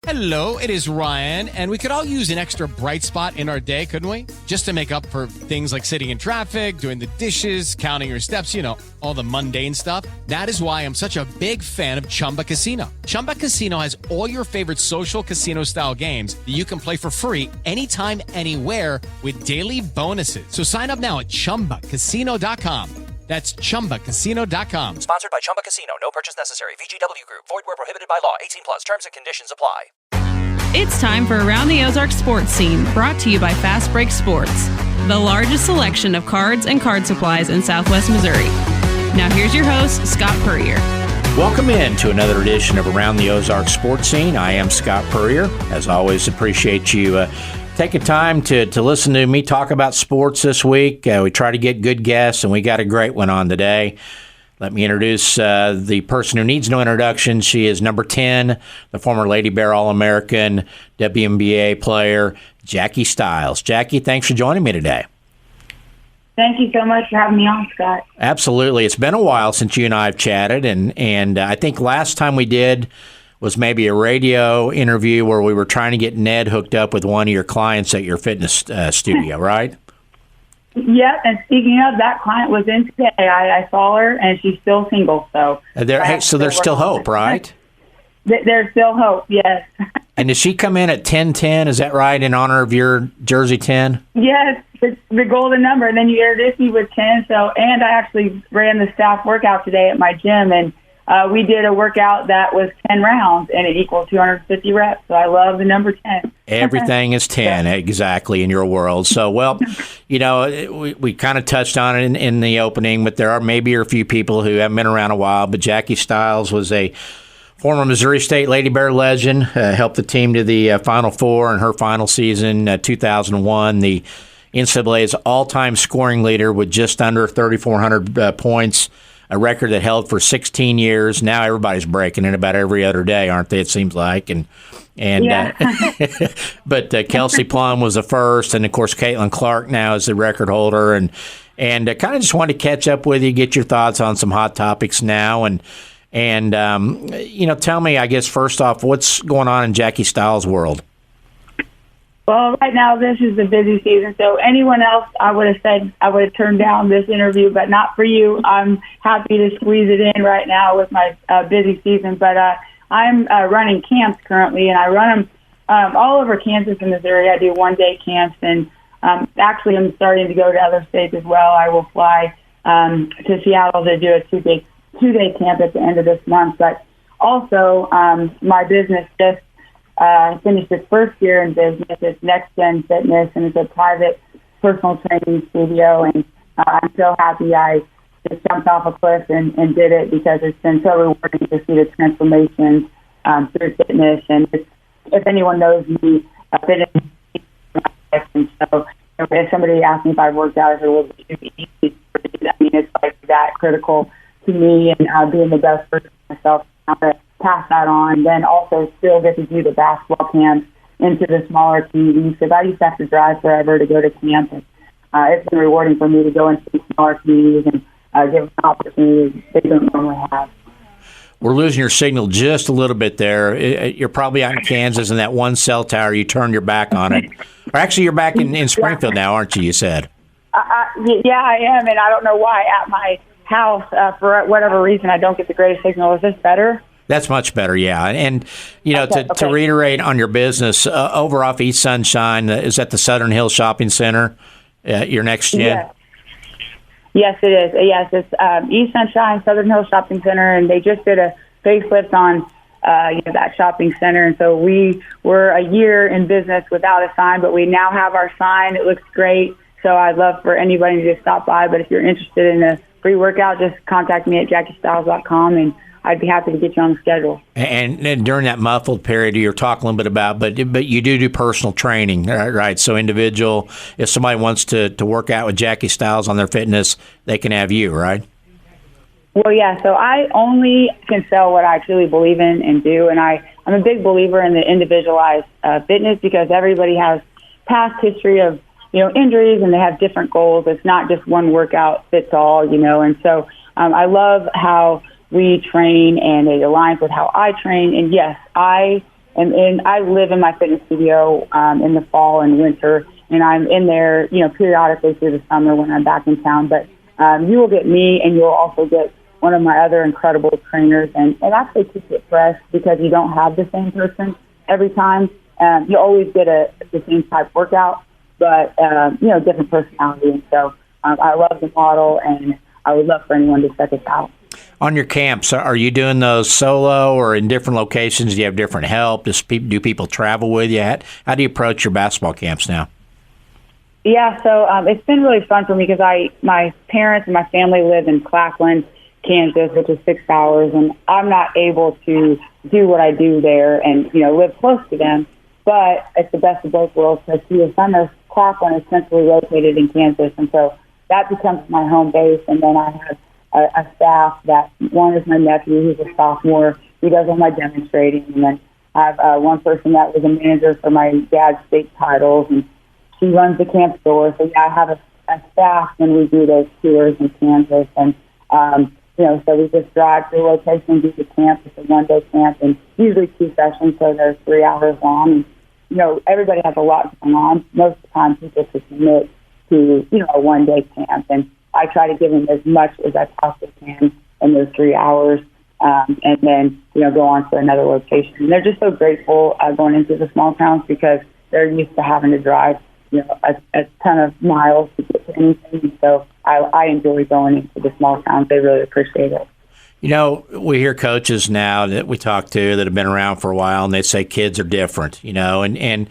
Hello, it is Ryan, and we could all use an extra bright spot in our day, couldn't we? Just to make up for things like sitting in traffic, doing the dishes, counting your steps, all the mundane stuff. That is why I'm such a big fan of Chumba Casino. Chumba Casino has all your favorite social casino-style games that you can play for free anytime, anywhere with daily bonuses. So sign up now at ChumbaCasino.com. That's ChumbaCasino.com. Sponsored by Chumba Casino. No purchase necessary. VGW Group. Void where prohibited by law. 18 plus. Terms and conditions apply. It's time for Around the Ozarks Sports Scene, brought to you by Fast Break Sports, the largest selection of cards and card supplies in Southwest Missouri. Now here's your host, Scott Puryear. Welcome in to another edition of Around the Ozarks Sports Scene. I am Scott Puryear. As always, appreciate you taking time to listen to me talk about sports this week. We try to get good guests, and we got a great one on today. Let me introduce the person who needs no introduction. She is number 10, the former Lady Bear All-American, WNBA player, Jackie Stiles. Jackie, thanks for joining me today. Thank you so much for having me on, Scott. Absolutely. It's been a while since you and I have chatted, and I think last time we did was maybe a radio interview where we were trying to get Ned hooked up with one of your clients at your fitness studio, right? Yep, and speaking of, that client was in today. I saw her, and she's still single. So there's still hope, right? There's still hope, yes. And does she come in at 10-10, is that right, in honor of your Jersey 10? Yes, the golden number. And then you introduced me with 10. And I actually ran the staff workout today at my gym, and we did a workout that was 10 rounds, and it equaled 250 reps. So I love the number 10. Everything is 10, exactly, in your world. So, well, we kind of touched on it in the opening, but there are maybe a few people who haven't been around a while. But Jackie Stiles was a former Missouri State Lady Bear legend, helped the team to the Final Four in her final season, 2001. The NCAA's all-time scoring leader with just under 3,400 points. A record that held for 16 years. Now everybody's breaking it about every other day, aren't they? It seems like, Yeah. But Kelsey Plum was the first, and of course Caitlin Clark now is the record holder, and kind of just wanted to catch up with you, get your thoughts on some hot topics now, and tell me, I guess first off, what's going on in Jackie Stiles' world? Well, right now this is the busy season, so anyone else I would have said I would have turned down this interview, but not for you. I'm happy to squeeze it in right now with my busy season. But I'm running camps currently, and I run them all over Kansas and Missouri. I do one-day camps, and actually I'm starting to go to other states as well. I will fly to Seattle to do a two-day camp at the end of this month. But also my business just finished its first year in business. It's Next Gen Fitness, and it's a private personal training studio. And I'm so happy I just jumped off a cliff and did it, because it's been so rewarding to see the transformations through fitness. And if anyone knows me, fitness is my life. And so if somebody asked me if I worked out, I said, well, it's easy. I mean, it's like that critical to me, and being the best version of myself, how to pass that on. Then also still get to do the basketball camps into the smaller communities, because I used to have to drive forever to go to camp. And it's been rewarding for me to go into the smaller communities and give them opportunities they don't normally have. We're losing your signal just a little bit there. You're probably out in Kansas, and that one cell tower, you turned your back on it. Or actually, you're back in Springfield now, aren't you, you said? Yeah, I am, and I don't know why. At my house, for whatever reason, I don't get the greatest signal. Is this better? That's much better, yeah. And, to reiterate on your business, over off East Sunshine, is that the Southern Hills Shopping Center, your next gen? Yeah. Yes, it is. Yes, it's East Sunshine, Southern Hills Shopping Center, and they just did a facelift on that shopping center. And so we were a year in business without a sign, but we now have our sign. It looks great. So I'd love for anybody to just stop by. But if you're interested in a free workout, just contact me at JackieStiles.com, and I'd be happy to get you on the schedule. And during that muffled period you were talking a little bit about, but you do personal training, right? So individual, if somebody wants to work out with Jackie Stiles on their fitness, they can have you, right? Well, yeah, so I only can sell what I truly believe in and do, and I'm a big believer in the individualized fitness, because everybody has past history of, injuries, and they have different goals. It's not just one workout fits all, and so I love how we train, and it aligns with how I train. And yes, I and I live in my fitness studio in the fall and winter, and I'm in there, periodically through the summer when I'm back in town. But you will get me, and you'll also get one of my other incredible trainers, and actually keep it fresh because you don't have the same person every time. You always get the same type workout, but, different personality. And so I love the model, and I would love for anyone to check us out. On your camps, are you doing those solo or in different locations? Do you have different help? Do people travel with you? How do you approach your basketball camps now? Yeah, so it's been really fun for me because my parents and my family live in Claflin, Kansas, which is 6 hours, and I'm not able to do what I do there and, live close to them. But it's the best of both worlds because CSM Claflin is centrally located in Kansas, and so that becomes my home base. And then I have a staff that one is my nephew, who's a sophomore. He does all my demonstrating. And then I have one person that was a manager for my dad's state titles, and she runs the camp store. So, yeah, I have a staff when we do those tours in Kansas. And, so we just drive to the location, do the camp. It's a one-day camp, and usually 2 sessions, so they're 3 hours long. And, everybody has a lot going on. Most of the time, people just commit to, a one-day camp. And I try to give them as much as I possibly can in those 3 hours, and then, go on to another location. And they're just so grateful going into the small towns because they're used to having to drive, a ton of miles to get to anything. And so I enjoy going into the small towns. They really appreciate it. We hear coaches now that we talk to that have been around for a while, and they say kids are different, and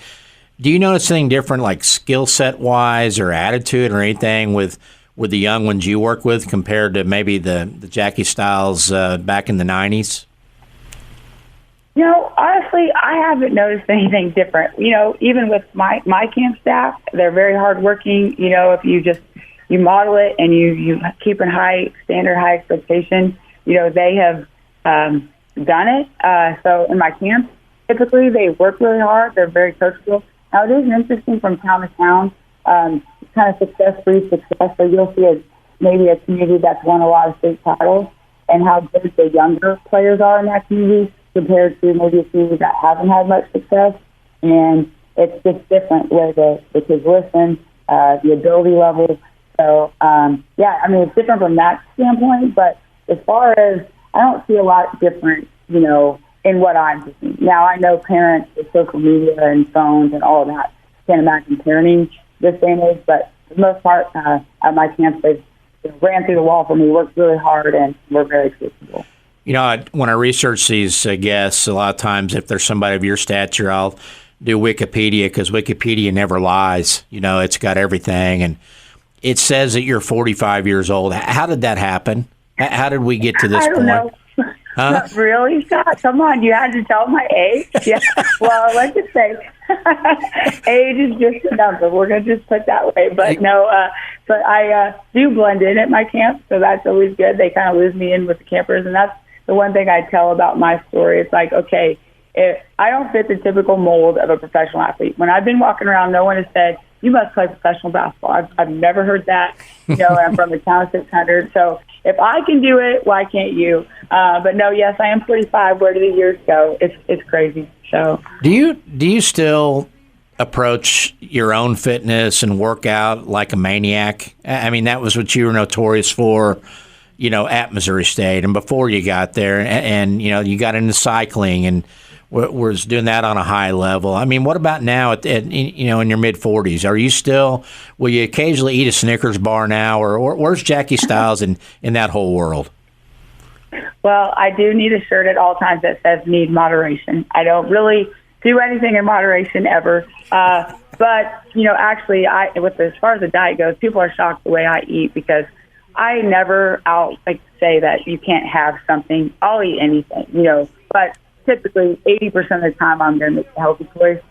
do you notice anything different, like skill set wise or attitude or anything with the young ones you work with compared to maybe the Jackie Stiles back in the 90s? Honestly, I haven't noticed anything different. Even with my camp staff, they're very hardworking. If you model it and you keep a high standard, high expectation, they have done it. So in my camp, typically they work really hard. They're very coachable. Now, it is interesting from town to town, kind of success-free success. So you'll see maybe a community that's won a lot of state titles and how good the younger players are in that community compared to maybe a community that haven't had much success. And it's just different where the kids listen, the ability level. So, it's different from that standpoint. But as far as, I don't see a lot different, in what I'm doing. Now, I know parents with social media and phones and all of that can't imagine parenting this day and age, but for the most part, at my camps, they've ran through the wall for me, worked really hard, and we're very capable. When I research these guests, a lot of times if there's somebody of your stature, I'll do Wikipedia because Wikipedia never lies. It's got everything, and it says that you're 45 years old. How did that happen? How did we get to this point? Know. Huh? Really, Scott? Come on, you had to tell my age? Yeah. Well, let's just say age is just a number. We're going to just put it that way. But but I do blend in at my camp, so that's always good. They kind of lose me in with the campers, and that's the one thing I tell about my story. It's like, okay, if I don't fit the typical mold of a professional athlete. When I've been walking around, no one has said, you must play professional basketball. I've never heard that. I'm from the town of 600. So if I can do it, why can't you? But no, yes, I am 45. Where do the years go? It's crazy. So do you still approach your own fitness and workout like a maniac? I mean, that was what you were notorious for, at Missouri State and before you got there, and you got into cycling and was doing that on a high level. I mean, what about now in your mid-40s? Will you occasionally eat a Snickers bar now, or where's Jackie Stiles in that whole world? Well, I do need a shirt at all times that says need moderation. I don't really do anything in moderation ever. But, actually, as far as the diet goes, people are shocked the way I eat because I never, say that you can't have something. I'll eat anything, but typically 80% of the time I'm going to make a healthy choice,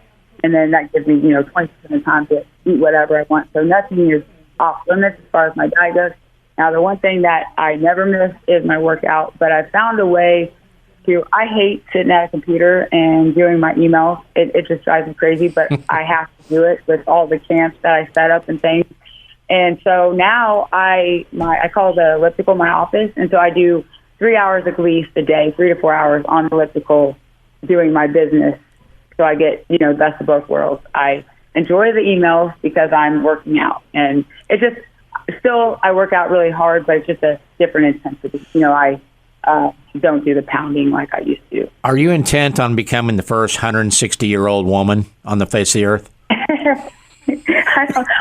and then that gives me, 20% of the time to eat whatever I want. So nothing is off limits as far as my diet goes. Now, the one thing that I never miss is my workout, but I found a way I hate sitting at a computer and doing my emails. It just drives me crazy, but I have to do it with all the camps that I set up and things. And so now I call the elliptical my office, and so I do 3 hours at least a day, 3 to 4 hours on the elliptical doing my business So I get, the best of both worlds. I enjoy the emails because I'm working out, and it's just still I work out really hard, but it's just a different intensity. I don't do the pounding like I used to. Are you intent on becoming the first 160-year-old woman on the face of the earth?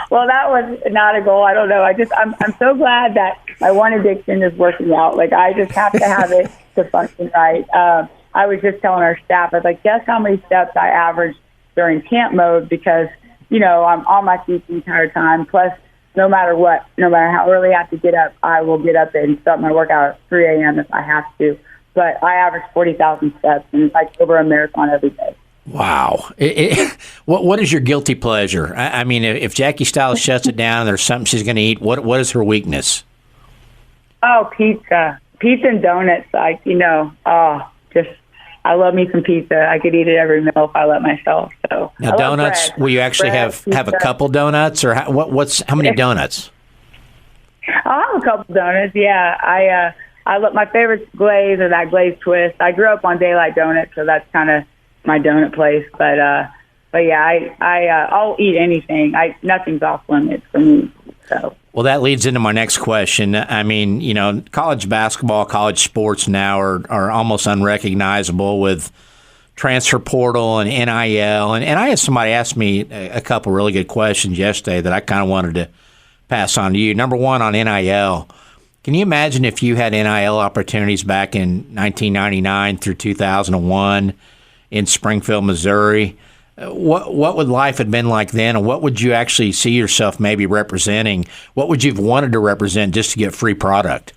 Well, that was not a goal. I don't know. I'm so glad that my one addiction is working out. Like, I just have to have it to function right. I was just telling our staff, I was like, guess how many steps I average during camp mode, because, I'm on my feet the entire time. Plus, no matter what, no matter how early I have to get up, I will get up and start my workout at 3 a.m. if I have to. But I average 40,000 steps, and it's like over a marathon every day. Wow. What is your guilty pleasure? I mean, if Jackie Stiles shuts it down and there's something she's going to eat, what is her weakness? Oh, pizza. Pizza and donuts. I love me some pizza. I could eat it every meal if I let myself. So now, donuts. Will you actually have a couple donuts, or how many donuts? I'll have a couple donuts. Yeah, I love my favorite glaze or that glaze twist. I grew up on Daylight Donuts, so that's kind of my donut place. But yeah, I'll eat anything. Nothing's off limits for me. So. Well, that leads into my next question. I mean, college basketball, college sports now are almost unrecognizable with transfer portal and NIL. And I had somebody ask me a couple really good questions yesterday that I kind of wanted to pass on to you. Number one, on NIL. Can you imagine if you had NIL opportunities back in 1999 through 2001 in Springfield, Missouri? What would life have been like then, and what would you actually see yourself maybe representing? What would you have wanted to represent just to get free product?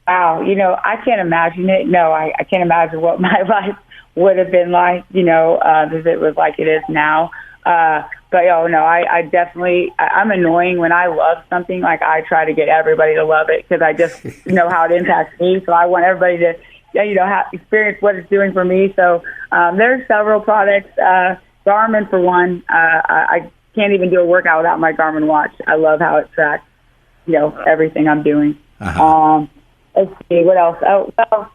Wow, I can't imagine it. No, I can't imagine what my life would have been like, if it was like it is now. But I definitely, I'm annoying when I love something. Like, I try to get everybody to love it because I just know how it impacts me. So I want everybody to experience what it's doing for me. So there's several products. Garmin, for one. I can't even do a workout without my Garmin watch. I love how it tracks, everything I'm doing. Uh-huh. Let's see, what else? Oh, well,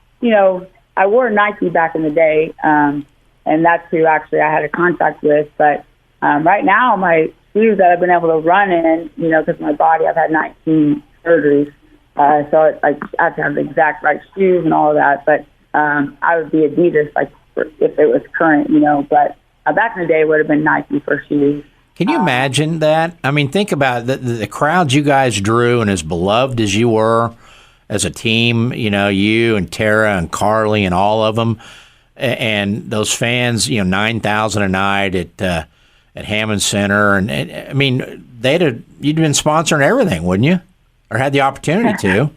I wore Nike back in the day, and that's who actually I had a contract with. But right now, my shoes that I've been able to run in, because my body, I've had 19 surgeries. So I have to have the exact right shoes and all of that. But I would be Adidas, if it was current, But back in the day, it would have been Nike for shoes. Can you imagine that? I mean, think about the crowds you guys drew, and as beloved as you were as a team, you and Tara and Carly and all of them, and those fans, 9,000 a night at Hammond Center. And I mean, you'd been sponsoring everything, wouldn't you? Or had the opportunity to.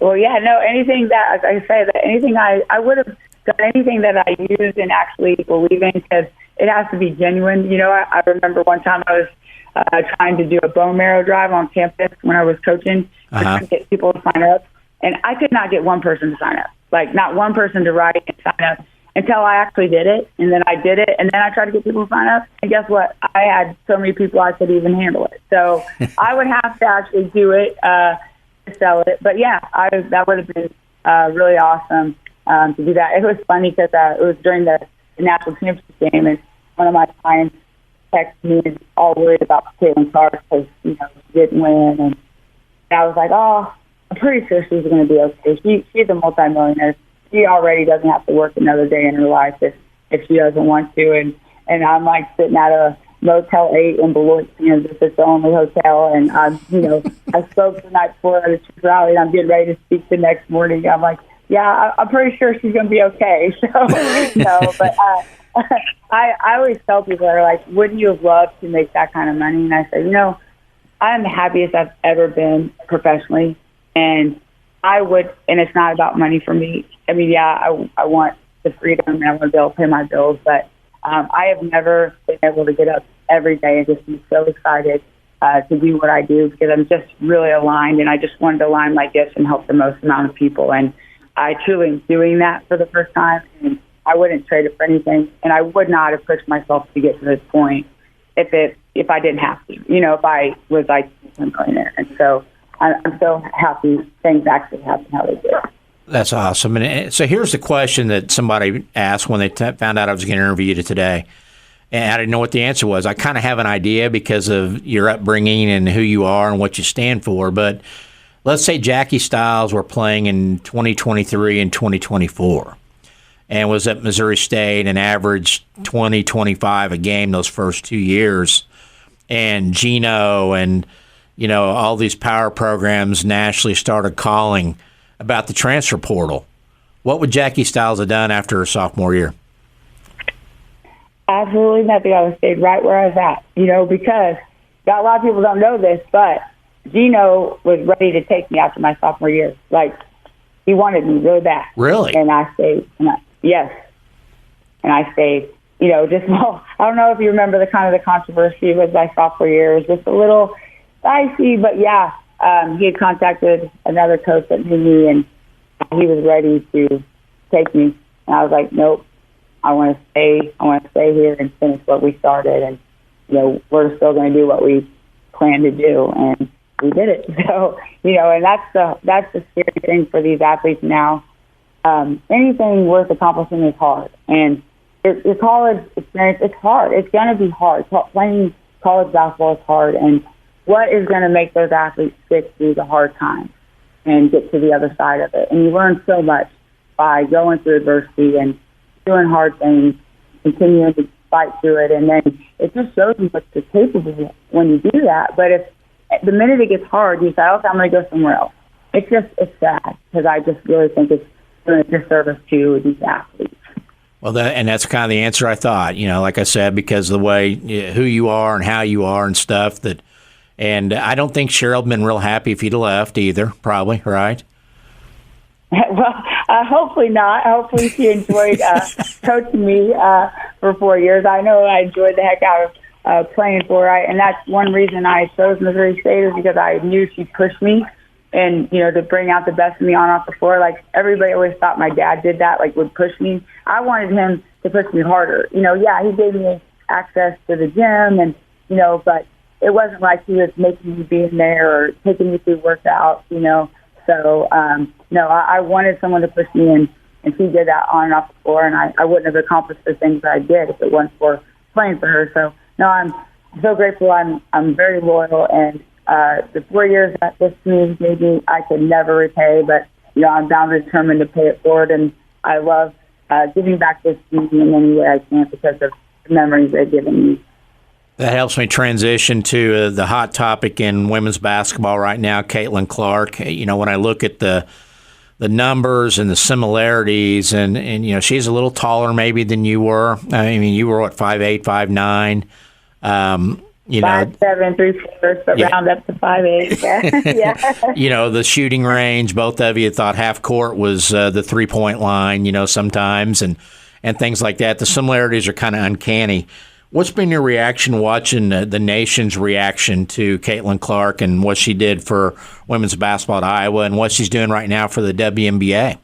Well, yeah, no, anything that, like I say, that anything I would have done anything that I used and actually believe in, because it has to be genuine. I remember one time I was trying to do a bone marrow drive on campus when I was coaching, to get people to sign up. And I could not get one person to sign up, like not one person to write and sign up until I actually did it. And then I did it, and then I tried to get people to sign up. And guess what? I had so many people I could even handle it. So I would have to actually do it to sell it. But yeah, that would have been really awesome to do that. It was funny because it was during the national championship game, and one of my clients texted me and all worried about Caitlin Clark because she didn't win. And I was like, oh, I'm pretty sure she's going to be okay. She's a multimillionaire. She already doesn't have to work another day in her life if she doesn't want to. And I'm like sitting at a Motel 8 in Beloit, Kansas. It's the only hotel. And I spoke the night before at a church rally, and I'm getting ready to speak the next morning. I'm like, yeah, I'm pretty sure she's going to be okay. So, but I always tell people, they're like, wouldn't you have loved to make that kind of money? And I say, I'm the happiest I've ever been professionally. And I would, and it's not about money for me. I mean, yeah, I want the freedom and I want to be able to pay my bills, but I have never been able to get up every day and just be so excited to do what I do, because I'm just really aligned, and I just wanted to align my gifts and help the most amount of people. And I truly am doing that for the first time, and I wouldn't trade it for anything. And I would not have pushed myself to get to this point if I didn't have to, if I was like a millionaire. And so I'm so happy things actually happen how they did. That's awesome. And so here's the question that somebody asked when they found out I was going to interview you today. And I didn't know what the answer was. I kind of have an idea because of your upbringing and who you are and what you stand for. But let's say Jackie Stiles were playing in 2023 and 2024 and was at Missouri State and averaged 20, 25 a game those first 2 years. And Gino and, all these power programs nationally started calling about the transfer portal. What would Jackie Stiles have done after her sophomore year? Absolutely nothing. I would have stayed right where I was at, because a lot of people don't know this, but Gino was ready to take me after my sophomore year. Like, he wanted me really bad. Really? And I stayed. Yes. And I stayed. I don't know if you remember the controversy with my sophomore year. It was just a little dicey, but yeah. He had contacted another coach that knew me, and he was ready to take me. And I was like, nope, I want to stay. I want to stay here and finish what we started. And, we're still going to do what we planned to do. And we did it. So, and that's the scary thing for these athletes now. Anything worth accomplishing is hard. And your college experience, it's hard. It's going to be hard. Playing college basketball is hard. And what is going to make those athletes stick through the hard times and get to the other side of it? And you learn so much by going through adversity and doing hard things, continuing to fight through it. And then it just shows you what you're capable of when you do that. But if the minute it gets hard, you say, okay, I'm going to go somewhere else. It's sad because I just really think it's doing a disservice to these athletes. Well, that's kind of the answer I thought, like I said, because of the way who you are and how you are and stuff that. And I don't think Cheryl had been real happy if you'd have left either, probably, right? Well, hopefully not. Hopefully she enjoyed coaching me for 4 years. I know I enjoyed the heck out of playing for her. And that's one reason I chose Missouri State is because I knew she'd push me and, to bring out the best in me on off the floor. Like, everybody always thought my dad did that, like, would push me. I wanted him to push me harder. Yeah, he gave me access to the gym and, but it wasn't like he was making me be in there or taking me through workouts, So, I wanted someone to push me, and she did that on and off the floor, and I wouldn't have accomplished the things that I did if it wasn't for playing for her. So, no, I'm so grateful. I'm very loyal, and the 4 years that this community gave me, I could never repay, but, I'm bound and determined to pay it forward, and I love giving back this community in any way I can because of the memories they've given me. That helps me transition to the hot topic in women's basketball right now, Caitlin Clark. When I look at the numbers and the similarities, and she's a little taller maybe than you were. I mean, you were what, 5'8", 5'9". 5'7", 3/4, but yeah. Round up to 5'8". Yeah. The shooting range. Both of you thought half court was the 3-point line. Sometimes and things like that. The similarities are kind of uncanny. What's been your reaction watching the nation's reaction to Caitlin Clark and what she did for women's basketball at Iowa and what she's doing right now for the WNBA?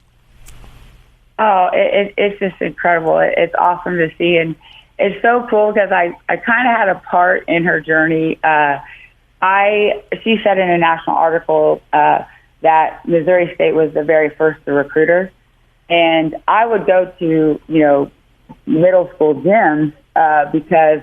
Oh, it's just incredible. It's awesome to see. And it's so cool because I kind of had a part in her journey. She said in a national article that Missouri State was the very first to recruit her. And I would go to, middle school gyms because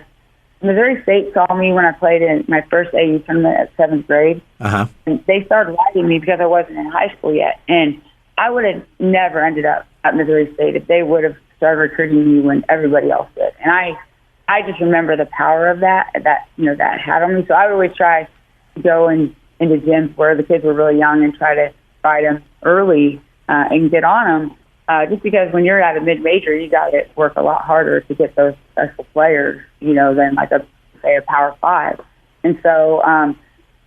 Missouri State saw me when I played in my first AU tournament at 7th grade. Uh-huh. And they started liking me because I wasn't in high school yet. And I would have never ended up at Missouri State if they would have started recruiting me when everybody else did. And I just remember the power of that had on me. So I would always try to go into gyms where the kids were really young and try to fight them early and get on them. Just because when you're at a mid-major, you got to work a lot harder to get those special players, than like a Power 5. And so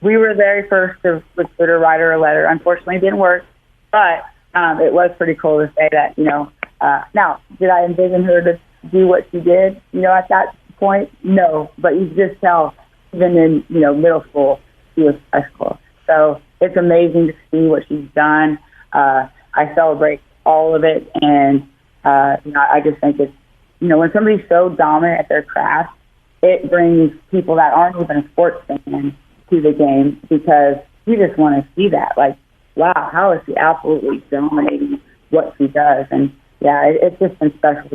we were the very first to recruit her, write her a letter. Unfortunately, it didn't work, but it was pretty cool to say that, now, did I envision her to do what she did, at that point? No, but you just tell, even in, middle school, she was special. So it's amazing to see what she's done. I celebrate all of it, and I just think it's when somebody's so dominant at their craft, it brings people that aren't even a sports fan to the game because you just want to see that. Like, wow, how is she absolutely dominating what she does. And, yeah, it's just been special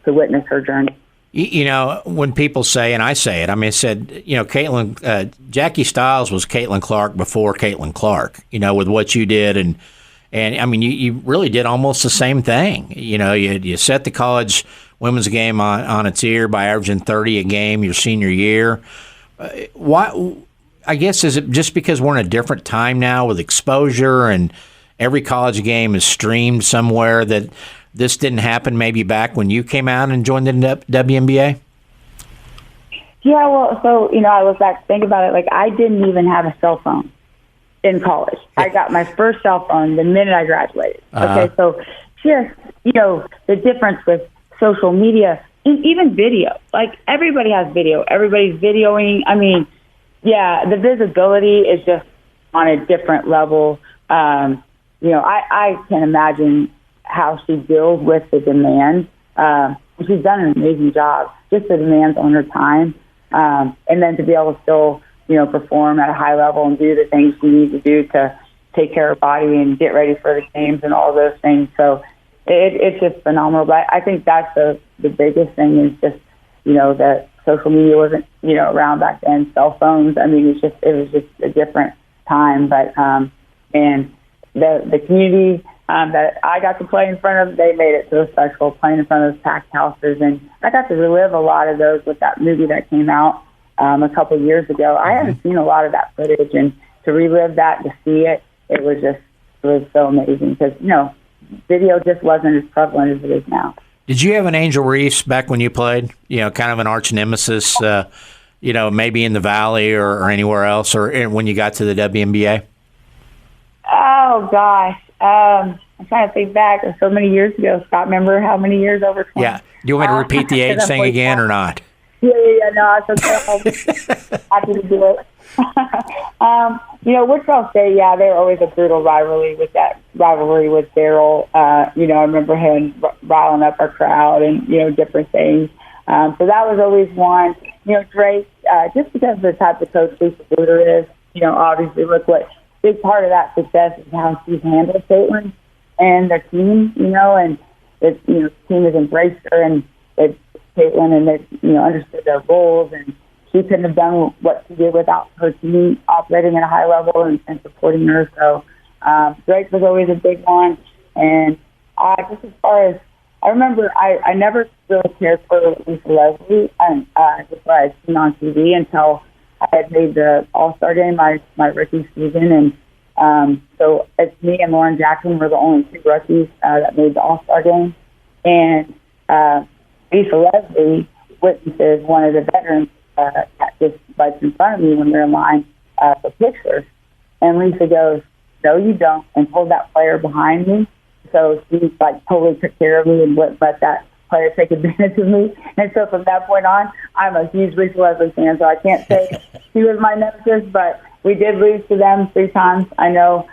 to witness her journey. You know, when people say, and I say it, I mean, I said, you know, Jackie Stiles was Caitlin Clark before Caitlin Clark, you know, with what you did. And I mean, you really did almost the same thing. You know, you set the college women's game on its ear by averaging 30 a game your senior year. Why? I guess, is it just because we're in a different time now with exposure and every college game is streamed somewhere that this didn't happen maybe back when you came out and joined the WNBA? Yeah, well, so, you know, I look back, think about it, like I didn't even have a cell phone in college. I got my first cell phone the minute I graduated. Okay, so just, you know, the difference with social media, and even video. Like, everybody has video. Everybody's videoing. I mean, yeah, the visibility is just on a different level. You know, I can imagine how she deals with the demand. She's done an amazing job, just the demands on her time. And then to be able to still, you know, perform at a high level and do the things she needs to do to take care of her body and get ready for the games and all those things. So it's just phenomenal. But I think that's the biggest thing is just, you know, that social media wasn't, you know, around back then. Cell phones, I mean, it was just a different time. But and the community that I got to play in front of, they made it so special, playing in front of those packed houses. And I got to relive a lot of those with that movie that came out a couple of years ago. I haven't seen a lot of that footage, and to relive that, to see it, it was so amazing because, you know, video just wasn't as prevalent as it is now. Did you have an Angel Reese back when you played? You know, kind of an arch nemesis, you know, maybe in the Valley or anywhere else, or when you got to the WNBA? Oh, gosh. I'm trying to think back. So many years ago, Scott. Remember how many years? Over 20? Yeah. Do you want me to repeat the age thing again or not? Yeah. No, it's okay. I'm happy to do it. You know, which I'll say, yeah, they were always a brutal rivalry with Daryl. You know, I remember him riling up our crowd and, you know, different things. So that was always one. You know, Drake, just because of the type of coach Lisa Luter is, you know, obviously look what big part of that success is how she's handled Caitlin and their team, you know, and it's, you know, the team has embraced her and it's Caitlin and they, you know, understood their roles, and she couldn't have done what she did without her team operating at a high level and supporting her. So Drake was always a big one. And just as far as, I remember I never really cared for Lisa Leslie and just what I'd seen on TV until I had made the All-Star game my rookie season, and so it's me and Lauren Jackson were the only two rookies that made the All-Star game. And Lisa Leslie witnesses one of the veterans that just bites in front of me when we're in line for pictures. And Lisa goes, "No, you don't," and pulled that player behind me. So she like totally took care of me and wouldn't let that player take advantage of me. And so from that point on, I'm a huge Lisa Leslie fan, so I can't say she was my nemesis, but we did lose to them 3 times, I know,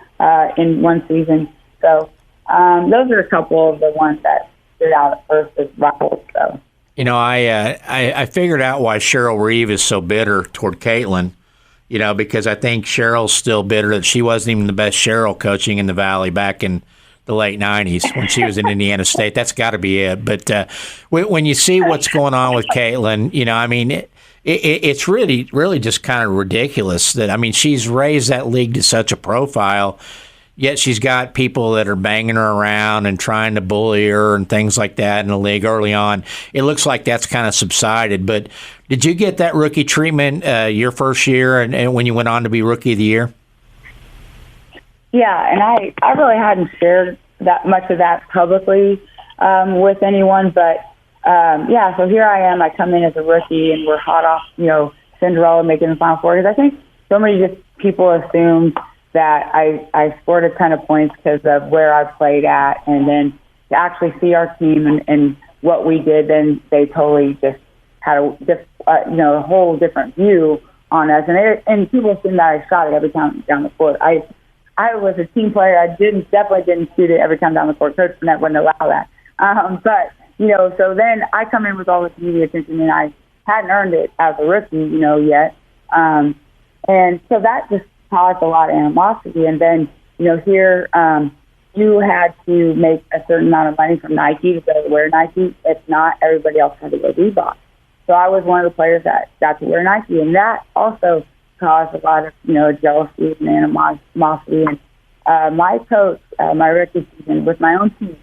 in one season. So those are a couple of the ones that stood out at first as rivals. So. You know, I figured out why Cheryl Reeve is so bitter toward Caitlin, you know, because I think Cheryl's still bitter that she wasn't even the best Cheryl coaching in the Valley back in the late 90s when she was in Indiana State. That's got to be it. But when you see what's going on with Caitlin, you know, I mean, it's really just kind of ridiculous that, I mean, she's raised that league to such a profile, yet she's got people that are banging her around and trying to bully her and things like that in the league early on. It looks like that's kind of subsided. But did you get that rookie treatment your first year and when you went on to be Rookie of the Year? Yeah, and I really hadn't shared that much of that publicly with anyone, but yeah, so here I am. I come in as a rookie, and we're hot off, you know, Cinderella making the Final Four. Because I think so many just people assumed that I scored a ton of points because of where I played at, and then to actually see our team and what we did, then they totally just had you know, a whole different view on us. And people assume that I shot it every time down the court. I was a team player. I definitely didn't shoot it every time down the court. Coach Burnett wouldn't allow that. But, you know, so then I come in with all this media attention, and I hadn't earned it as a rookie, you know, yet. And so that just caused a lot of animosity. And then, you know, here, you had to make a certain amount of money from Nike to go to wear Nike. If not, everybody else had to wear Reebok. So I was one of the players that got to wear Nike, and that also caused a lot of, jealousy and animosity. And my coach, my rookie season, with my own team,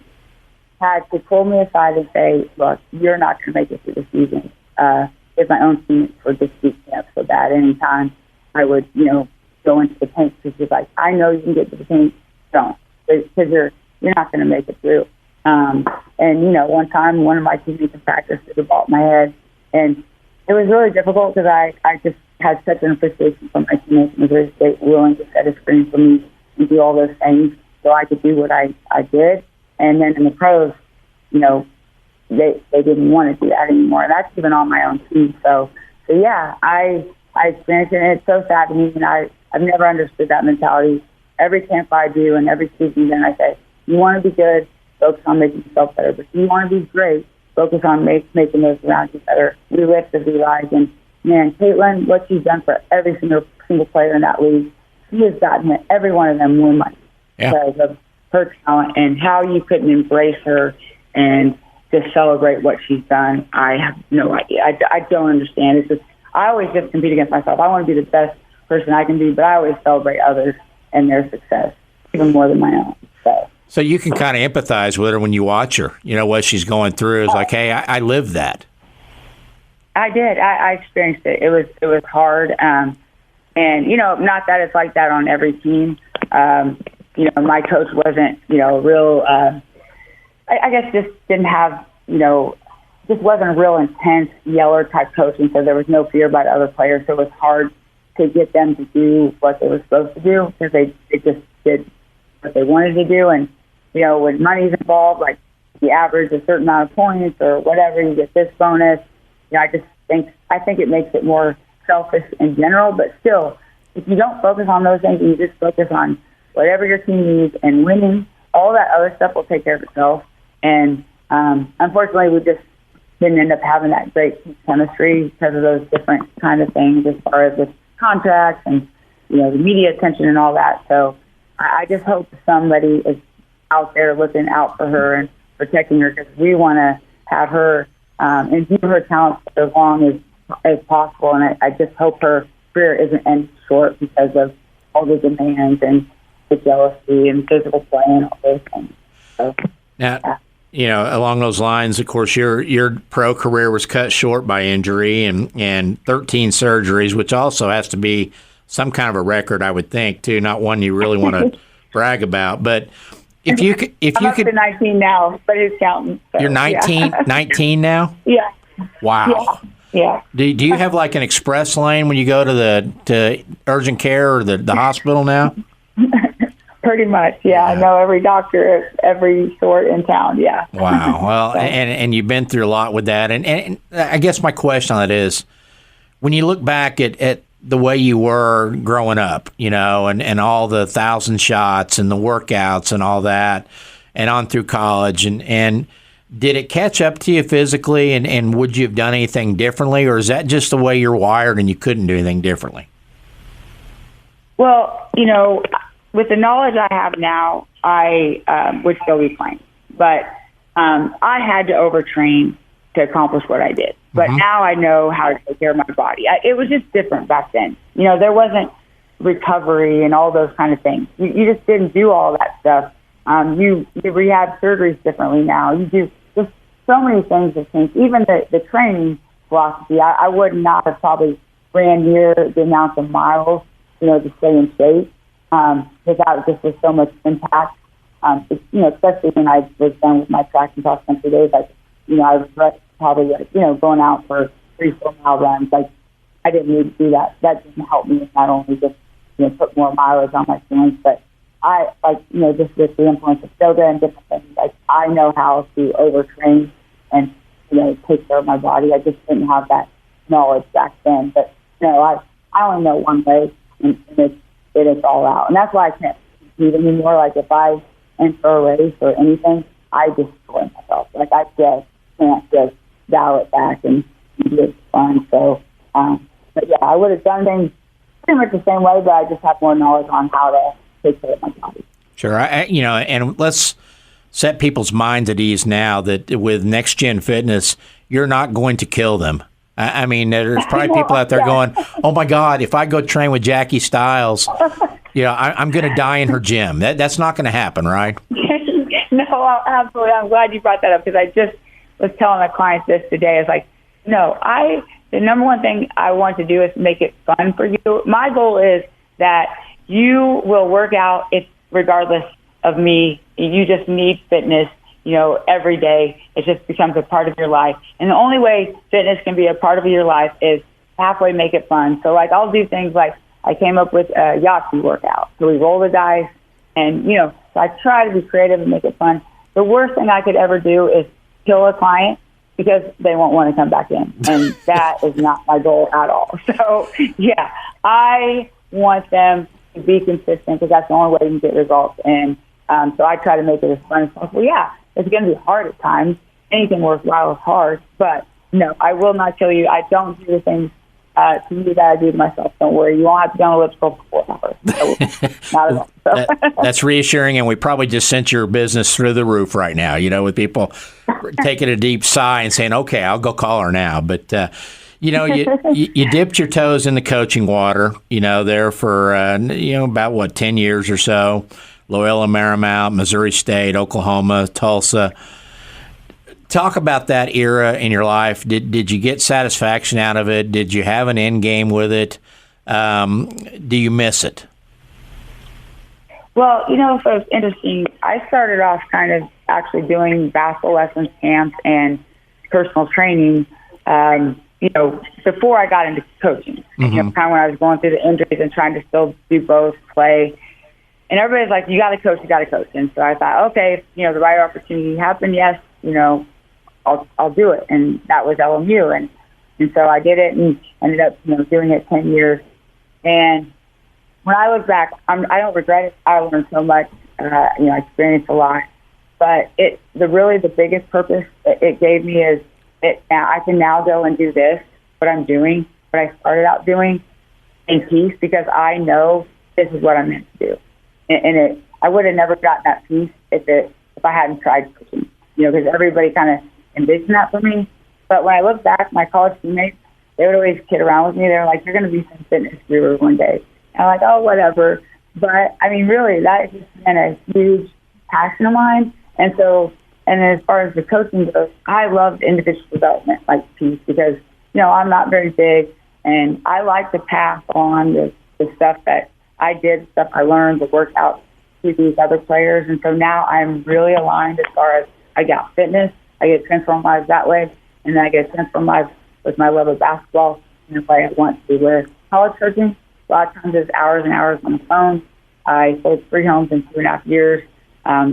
had to pull me aside and say, look, you're not going to make it through the season. If my own teammates were just beating up so bad anytime I would, go into the paint, because he's like, I know you can get to the paint, don't, because you're not going to make it through. And, one time one of my teammates in practice threw the ball at my head, and it was really difficult because I just had such an appreciation for my teammates in Missouri State, willing to set a screen for me and do all those things so I could do what I did. And then in the pros, they didn't want to do that anymore. And that's even on my own team. So yeah, I experienced it, and it's so sad to me, and I've never understood that mentality. Every camp I do and every season, then I say, you want to be good, focus on making yourself better. But if you want to be great, focus on making those around you better. We lift as we rise. And, man, Caitlin, what she's done for every single player in that league, she has gotten every one of them more money because of her talent, and how you couldn't embrace her and just celebrate what she's done. I have no idea. I don't understand. It's just, I always just compete against myself. I want to be the best person I can be, but I always celebrate others and their success, even more than my own. So you can kind of empathize with her when you watch her. What she's going through is like, hey, I lived that. I did. I experienced it. It was hard. And, not that it's like that on every team. My coach wasn't, real, I guess just didn't have, just wasn't a real intense yeller type coach. And so there was no fear by the other players. So it was hard to get them to do what they were supposed to do, because they just did what they wanted to do. And, when money's involved, like you average a certain amount of points or whatever, you get this bonus. I think it makes it more selfish in general. But still, if you don't focus on those things and you just focus on whatever your team needs and winning, all that other stuff will take care of itself. And unfortunately, we just didn't end up having that great chemistry because of those different kind of things as far as the contracts and, the media attention and all that. So I just hope somebody is out there looking out for her and protecting her, because we want to have her and view her talent for as long as possible. And I just hope her career isn't ended short because of all the demands and the jealousy and physical play and all those things. So, now, along those lines, of course, your pro career was cut short by injury and 13 surgeries, which also has to be some kind of a record, I would think, too. Not one you really want to brag about, but if you could, I'm up to 19 now, but it's counting. So, you're 19, yeah. 19 now? Yeah. Wow. Yeah. Do you have like an express lane when you go to urgent care or the hospital now? Pretty much, yeah. I know every doctor of every sort in town, yeah. Wow. Well, and you've been through a lot with that. And I guess my question on that is, when you look back at the way you were growing up, and all the 1,000 shots and the workouts and all that, and on through college, and did it catch up to you physically, and would you have done anything differently, or is that just the way you're wired and you couldn't do anything differently? Well, with the knowledge I have now, I would still be playing. But I had to overtrain to accomplish what I did. But now I know how to take care of my body. It was just different back then. There wasn't recovery and all those kind of things. You just didn't do all that stuff. You rehab surgeries differently now. You do just so many things have changed. Even the training philosophy, I would not have probably ran near the amount of miles, to stay in shape. Without just with so much impact, especially when I was done with my track and cross country days, I was probably going out for 3-4 mile runs. Like, I didn't need to do that. That didn't help me not only just put more mileage on my joints, but I just with the influence of yoga and different things. Like, I know how to overtrain and take care of my body. I just didn't have that knowledge back then. But I only know one way, and it's all out. And that's why I can't compete anymore. Like, if I enter a race or anything, I destroy myself. Like, I just can't just dial it back and do it fun. So, but yeah, I would have done things pretty much the same way, but I just have more knowledge on how to take care of my body. Sure. And let's set people's minds at ease now that with Next Gen Fitness, you're not going to kill them. I mean, there's probably people out there going, oh, my God, if I go train with Jackie Stiles, I'm going to die in her gym. That's not going to happen, right? No, absolutely. I'm glad you brought that up because I just was telling a client this today. It's like, no, the number one thing I want to do is make it fun for you. My goal is that you will work out regardless of me. You just need fitness, every day. It just becomes a part of your life. And the only way fitness can be a part of your life is halfway make it fun. So, I'll do things like I came up with a Yahtzee workout. So we roll the dice and, so I try to be creative and make it fun. The worst thing I could ever do is kill a client because they won't want to come back in. And that is not my goal at all. So, yeah, I want them to be consistent because that's the only way you can get results. And so I try to make it as fun as possible. Yeah, it's going to be hard at times. Anything worthwhile is hard. But, no, I will not kill you. I don't do the things to you that I do to myself. Don't worry. You won't have to go on a elliptical for 4 hours. So, not at all. So. That's reassuring, and we probably just sent your business through the roof right now, with people taking a deep sigh and saying, okay, I'll go call her now. But, you dipped your toes in the coaching water, there for, about, 10 years or so. Loyola Marymount, Missouri State, Oklahoma, Tulsa. Talk about that era in your life. Did you get satisfaction out of it? Did you have an end game with it? Do you miss it? Well, so it's interesting. I started off kind of actually doing basketball lessons, camps, and personal training, before I got into coaching. Mm-hmm. Kind of when I was going through the injuries and trying to still do both, play. And everybody's like, you got to coach. And so I thought, okay, if, the right opportunity happened, yes, I'll do it. And that was LMU. And so I did it and ended up, doing it 10 years. And when I look back, I don't regret it. I learned so much, I experienced a lot. But the biggest purpose it gave me is now I can now go and do this, what I'm doing, what I started out doing in peace because I know this is what I'm meant to do. And I would have never gotten that peace if I hadn't tried coaching, because everybody kind of envisioned that for me. But when I look back, my college teammates, they would always kid around with me. They're like, you're going to be some fitness guru one day. And I'm like, oh, whatever. But, I mean, really, that has just been a huge passion of mine. And as far as the coaching goes, I love individual development like peace because, I'm not very big. And I like to pass on the stuff that I did, stuff I learned, the workouts to these other players. And so now I'm really aligned as far as I got fitness. I get transformed lives that way. And then I get transformed lives with my love of basketball and the way I want to. Where college coaching, a lot of times there's hours and hours on the phone. I sold 3 homes in 2.5 years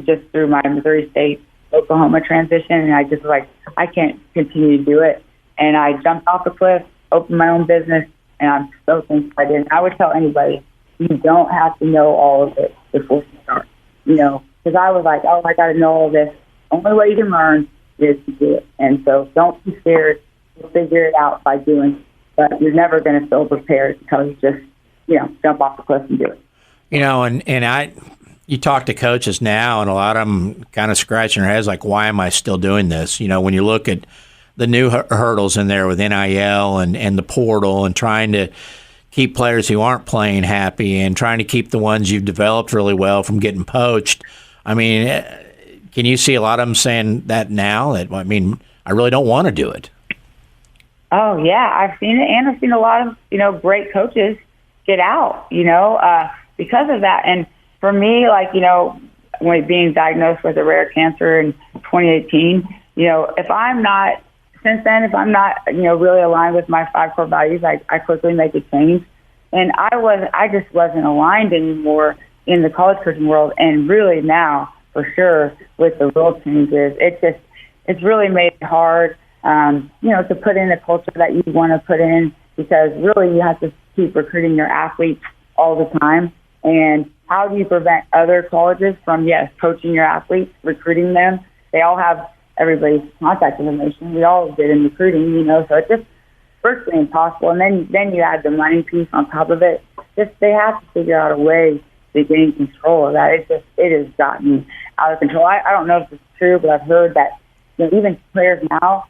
just through my Missouri State, Oklahoma transition. And I just was like, I can't continue to do it. And I jumped off the cliff, opened my own business, and I'm so thankful I did. And I would tell anybody, you don't have to know all of it before you start, because I was like, oh, I got to know all this. The only way you can learn is to do it. And so don't be scared. You'll figure it out by doing it. But you're never going to feel prepared until you just, jump off the cliff and do it. You talk to coaches now, and a lot of them kind of scratching their heads like, why am I still doing this? When you look at the new hurdles in there with NIL and the portal and trying to keep players who aren't playing happy and trying to keep the ones you've developed really well from getting poached. I mean, can you see a lot of them saying that now? I really don't want to do it. Oh, yeah, I've seen it, and I've seen a lot of, great coaches get out, because of that. And for me, when being diagnosed with a rare cancer in 2018, if I'm not really aligned with my 5 core values, I quickly make a change. And I just wasn't aligned anymore in the college coaching world. And really now, for sure, with the rule changes, it's really made it hard, to put in a culture that you want to put in, because really you have to keep recruiting your athletes all the time. And how do you prevent other colleges from, coaching your athletes, recruiting them? They all have everybody's contact information. We all did in recruiting, so it's just virtually impossible. And then you add the money piece on top of it. They have to figure out a way to gain control of that. It has gotten out of control. I don't know if it's true, but I've heard that even players now,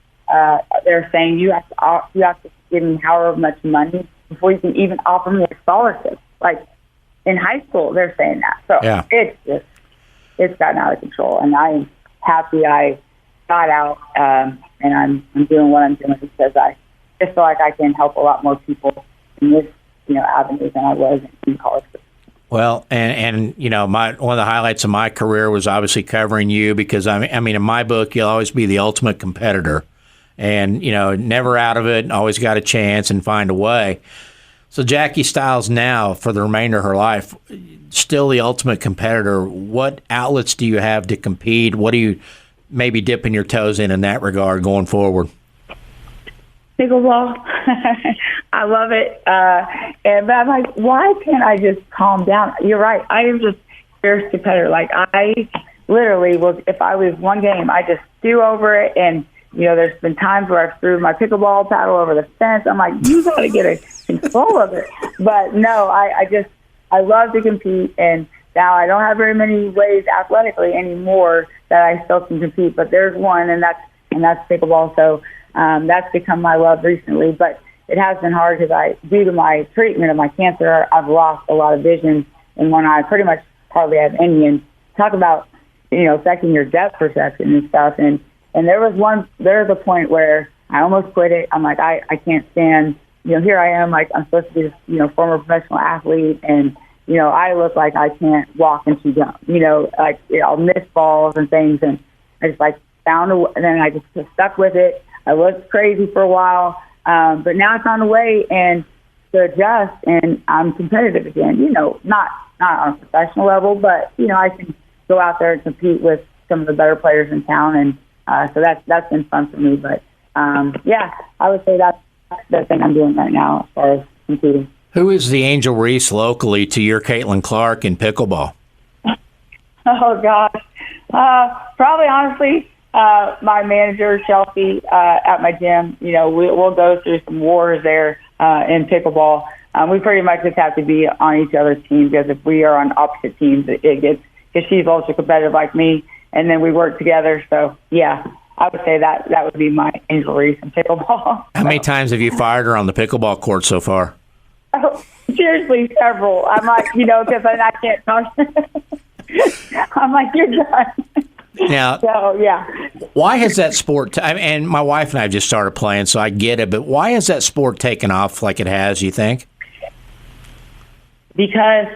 they're saying you have to give me however much money before you can even offer me a scholarship. Like in high school, they're saying that. So it's gotten out of control, and I'm happy I got out, and I'm doing what I'm doing because I just feel like I can help a lot more people in this avenue than I was in college. Well, and one of the highlights of my career was obviously covering you because I mean in my book you'll always be the ultimate competitor, and never out of it, always got a chance and find a way. So Jackie Stiles now, for the remainder of her life, still the ultimate competitor. What outlets do you have to compete? What do you maybe dipping your toes in that regard going forward? Pickleball. I love it. But I'm like, why can't I just calm down? You're right. I am just fierce competitor. Like I literally will, if I lose one game, I just stew over it. And, there's been times where I've threw my pickleball paddle over the fence. I'm like, you got to get a control of it. But no, I love to compete. And now I don't have very many ways athletically anymore that I still can compete. But there's one, and that's pickleball. So that's become my love recently. But it has been hard because due to my treatment of my cancer, I've lost a lot of vision in one eye. Pretty much hardly have any. And talk about, affecting your depth perception and stuff. And there was a point where I almost quit it. I'm like, I can't stand, here I am, like I'm supposed to be this, former professional athlete. And, I look like I can't walk and chew gum, like I'll miss balls and things. And I just found a way, and then I just stuck with it. I looked crazy for a while. But now I found a way and to adjust, and I'm competitive again. Not on a professional level, but I can go out there and compete with some of the better players in town, and so that's been fun for me. But I would say that's the thing I'm doing right now as far as competing. Who is the Angel Reese locally to your Caitlin Clark in pickleball? Oh gosh, probably honestly. My manager, Chelsea, at my gym, we'll go through some wars there in pickleball. We pretty much just have to be on each other's teams because if we are on opposite teams, it gets, because she's ultra competitive like me, and then we work together. So, yeah, I would say that would be my Angel Reese in pickleball. How many times have you fired her on the pickleball court so far? Oh, seriously, several. I'm like, because I can't talk. I'm like, you're done. Now, so, yeah. Why has that sport, and my wife and I just started playing, so I get it, but why has that sport taken off like it has, you think? Because,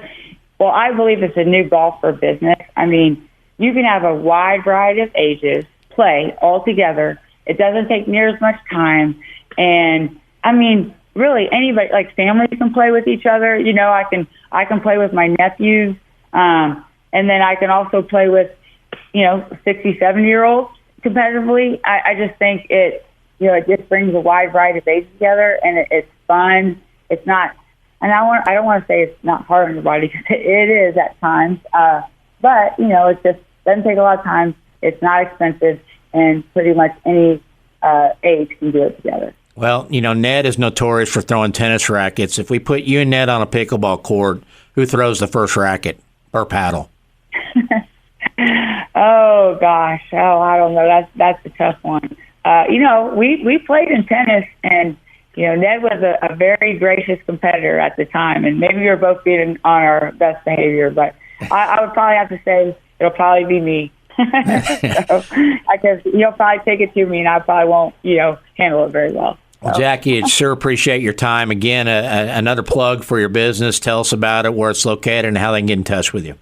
I believe it's a new golf for business. I mean, you can have a wide variety of ages play all together. It doesn't take near as much time. And, I mean, really, anybody, like families can play with each other. I can play with my nephews, and then I can also play with 60, 70-year-olds competitively. I just think it just brings a wide variety of ages together, and it's fun. It's not, and I don't want to say it's not hard on your body because it is at times. But it just doesn't take a lot of time. It's not expensive, and pretty much any age can do it together. Well, Ned is notorious for throwing tennis rackets. If we put you and Ned on a pickleball court, who throws the first racket or paddle? Oh gosh, I don't know. That's a tough one. We played in tennis, and Ned was a very gracious competitor at the time, and maybe we were both being on our best behavior. But I would probably have to say it'll probably be me, because you'll probably take it to me, and I probably won't handle it very well. Well, Jackie, I sure appreciate your time. Again, another plug for your business. Tell us about it, where it's located, and how they can get in touch with you.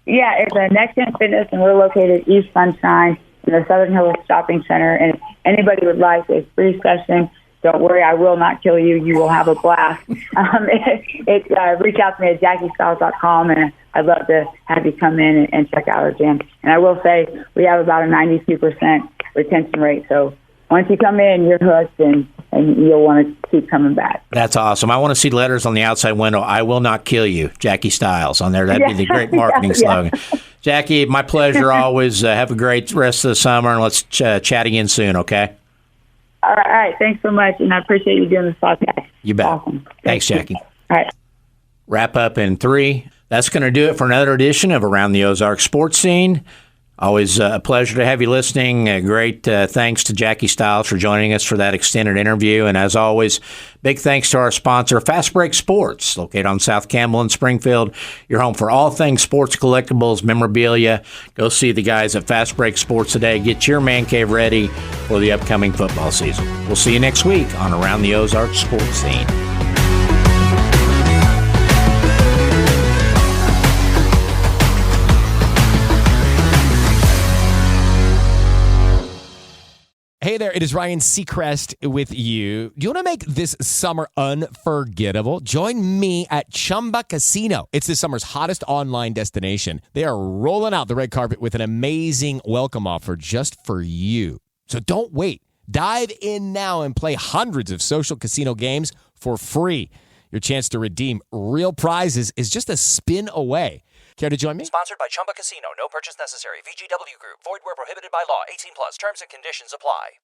Yeah, it's a Next Gen Fitness, and we're located East Sunshine in the Southern Hills Shopping Center. And if anybody would like a free session, don't worry, I will not kill you. You will have a blast. Reach out to me at JackieStiles.com, and I'd love to have you come in and check out our gym. And I will say we have about a 92% retention rate, so once you come in, you're hooked, and you'll want to keep coming back. That's awesome. I want to see letters on the outside window. I will not kill you, Jackie Stiles, on there. That'd be the great marketing slogan. Jackie, my pleasure always. Have a great rest of the summer, and let's chat again soon, okay? All right. Thanks so much, and I appreciate you doing this podcast. You bet. Awesome. Thanks, Jackie. All right. Wrap up in 3, That's going to do it for another edition of Around the Ozarks Sports Scene. Always a pleasure to have you listening. Great thanks to Jackie Stiles for joining us for that extended interview. And as always, big thanks to our sponsor, Fast Break Sports, located on South Campbell in Springfield. Your home for all things sports collectibles, memorabilia. Go see the guys at Fast Break Sports today. Get your man cave ready for the upcoming football season. We'll see you next week on Around the Ozarks Sports Scene. Hey there, it is Ryan Seacrest with you. Do you want to make this summer unforgettable? Join me at Chumba Casino. It's this summer's hottest online destination. They are rolling out the red carpet with an amazing welcome offer just for you. So don't wait. Dive in now and play hundreds of social casino games for free. Your chance to redeem real prizes is just a spin away. Care to join me? Sponsored by Chumba Casino. No purchase necessary. VGW Group. Void where prohibited by law. 18 plus. Terms and conditions apply.